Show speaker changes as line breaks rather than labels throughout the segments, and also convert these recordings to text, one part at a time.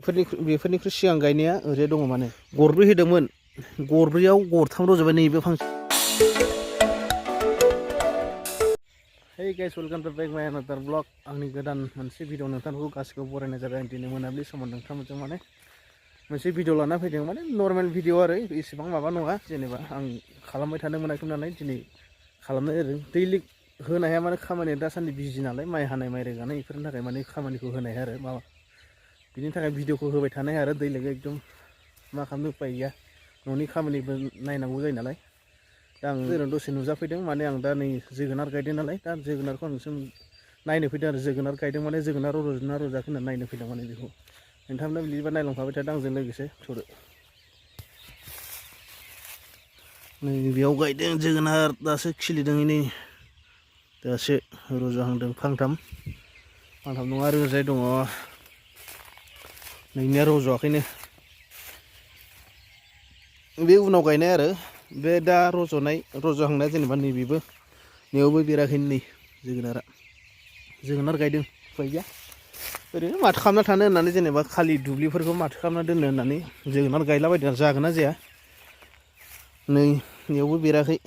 बेफोरनिख्रुइ सिगां गायनाया ओरै दङ माने गरब्रै होदोंमोन गरब्रैयाव गरथाम रज'बाय नैबे फांसे। Hey guys, welcome to back my another vlog. आंनि गोदान मोनसे भिडिअ नोंथांखौ गासिखौबो बरायनाय जाबाय। आं दिनै मोनाबिलि समाव नोंथांमोनजों माने मोनसे भिडिअ लाना फैदों, माने नर्मेल भिडिअ आरो इसेबां माबा नङा, जेनेबा आं खालामबाय थानो मोनाखै नालाय दिनै खालामनाय जादों। दैलि होनो हाया माने खामानिया दासान्दि बिजि नालाय, माइ हानाय माइ रोगानाय बेफोरनि थाखाय माने खामानिखौ होनो हाया आरो माबा बिनि थाखाय भिडिअखौ होबाय थानो हाया आरो दैलिग एकदम मा खालामनो उपाय गैया, न'नि खामानिबो नायनांगौ जायो नालाय। दा आं ओरैनो दसे नुजाफैदों, माने आं दा नै जोगोनार गायदों नालाय, दा जोगोनारखौ आं नोंसोर नायनो फैदों आरो जोगोनार गायदों माने जोगोनार रज'दोंना रज'आखै होननानै नायनो फैदों माने बेखौ। नोंथांमोना बिदिबा नायलांफाबाय थादों आंजों लोगोसे थुदो। नै बेयाव गायदों जोगोनार, दासो खिलिदों, नै दासो रज'हांदों फांथाम नङा आरो ओरैजाय दङ नैनिया रज'आखैनो, बे उनाव गायनाय आरो बे दा रज'हांनाया जेनेबा नैबेबो नैयावबो बेराखैनो नै जोगोनार गायदों, उफाय गैया ओरैनो माथो खालामना थानो होननानै, जेनेबा खालि दुब्लिफोरखौ माथो खालामना दोननो होननानै जोगोनार गायलाबायदों। जागोन ना जाया नै नैयावबो बेराखै,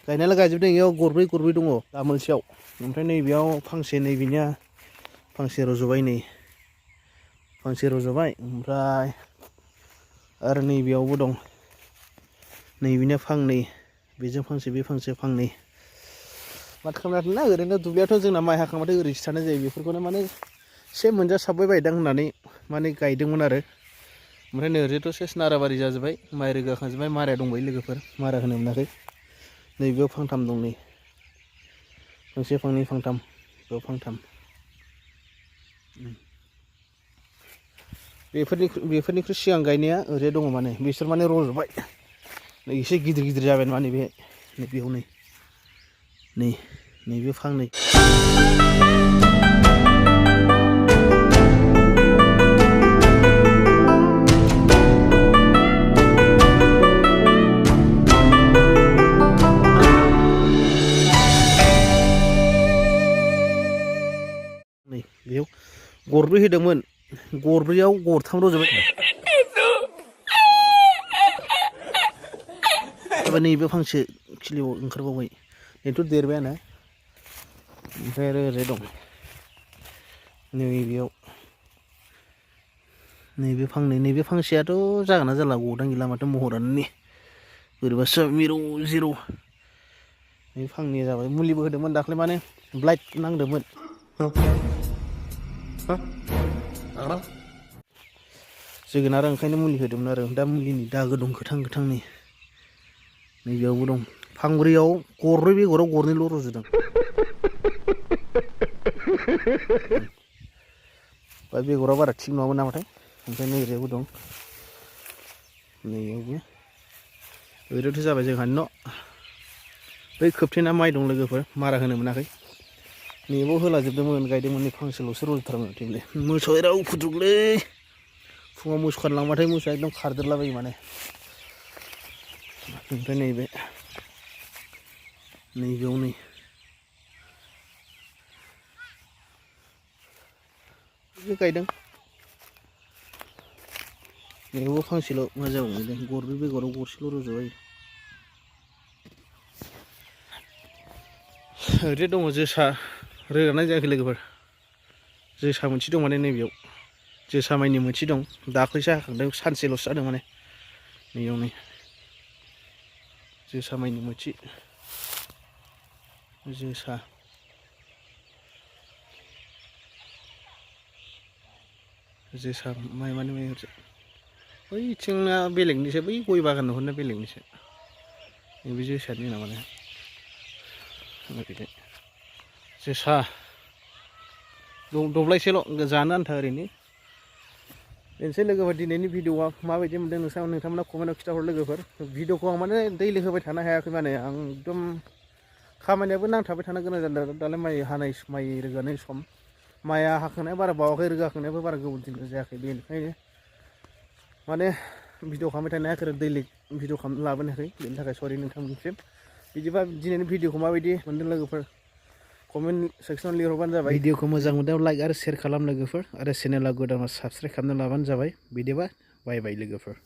गायनायालाय गायजोबदों, इयाव गरब्रै दङ दा मोनसेयाव, ओमफ्राय नैबेयाव फांसे, नैबेनिया फांसे रज'बाय, नै फांसे रज'बाय, ओमफ्राय आरो नैबेयावबो दं, नैबेनिया फांनै, बेजों फांसे बे फांसे फांनै। माथो खालामनो ना ओरैनो दुब्लियाथ' जोंना माइ हाखांबाथाय ओरैसो थानाय जायो, बेफोरखौनो माने एसे मोनजासाबबाय बायदां होननानै माने गायदोंमोन आरो। ओमफ्राय नै ओरैथ' सेस नाराबारि जाजोब्बाय, माइ रोगाखांजोब्बाय, माराया दंबायो लोगोफोर, मारा होनो मोनाखै। नैबेयाव फांथाम दं, नै फांसे फांनै फांथाम, बेयाव फांथाम। बेफोरनिख्रुइ सिगां गायनाया ओरै दङ माने बिसोर माने रज'बाय, नै एसे गिदिर जाबाय माने बे बेयाव नैबे फांनै। नै बेयाव गरब्रै होदोंमोन गरब्रैयाव गरथाम रज'बाय। नैबे फांसे खिलियाव ओंखारबावबाय, बेथ' देरबायानो। ओमफ्राय आरो ओरै दं नैबेयाव, नैबे फांनै, नैबे फांसेयाथ' जागोन ना जाला गदां गैला माथो महरानो, बोरैबासो मिरौ जिरौ। बे फांनै जाबाय, मुलिबो होदोंमोन दाख्लै, माने ब्लाइट नांदोंमोन। जोगोनार ओंखायनो मुलि होदोंमोन आरो, दा मुलिनि दागो दं गोथां नै नैबेयावबो दं। फांब्रैयाव गरब्रै बेगराव गरनैल' रज'दों। बा बेगरा बारा थिग नङामोन नामाथाय। ओमफ्राय नैबेयावबो दं, नैयावबो ओरैथ' जाबाय जोंहानि न'। बै खोबथेना माइ दं लोगोफोर, मारा होनो मोनाखै। नैबाव होलाजोबदोंमोन, गायदोंमोन, नै फांसेल'सो रज'थारमोन थेवबो। मोसौआ बिराद उफुद्रुगलै, फुङाव मोसौ खानो मोसौआ एकदम खारदेरलाबायो माने। ओमफ्राय नैबेयाव नै गायदों, नैयावबो फांसेल' मा जाबावो, गरब्रै बेगराव गरसेल' रज'बाय। ओरै दङ जोसा, रोगानाय जायाखै लोगोफोर, जोसा मोनसे दं माने नैबेयाव, जोसा माइनि मोनसे दं, दाख्लैसो हाखांदों, सानसेल'सो जादों माने। नैयाव नै जोसा माइनि मोनसे, जोसा माइ माने बैथिंना बेलेगनिसो, बै गय बागान नुहुरनाय बेलेगनिसो, नैबे जोसानि नामा माने। जोसा दब्लायसेल' जानो आन्था ओरैनो। बेनोसै लोगोफोर दिनैनि भिडिअआ माबायदि मोनदों नोंथांमोना कमेन्टआव खिन्थाहर लोगोफोर। भिडिअखौ आं माने दैलि होबाय थानो हायाखै, माने आं एकदम खामानियाबो नांथाबबाय थानो गोनां जादों। दालाय माइ हानाय माइ रोगानाय सम, माइआ हाखांनाया बारा बावाखै, रोगाखांनायाबो बारा गोबाव दिन जायाखै, बेनिखायनो माने भिडिअ खालामबाय थानो हायाखै आरो दैलिग भिडिअ खालामनो लाबोनो हायाखै, बेनि थाखाय सरि नोंथांमोननिसिम। बिदिबा दिनैनि भिडिअखौ माबायदि मोनदों लोगोफोर कमेन्ट सेक्सनाव लिरहरबानो जाबाय भिडिअखौ मोजां मोनदों लाइक आरो शेयार खालाम लोगोफोर आरो चेनेला गोदान साबस्क्राइब खालामना लाबानो जाबाय बिदिबा बाय बाय लोगोफोर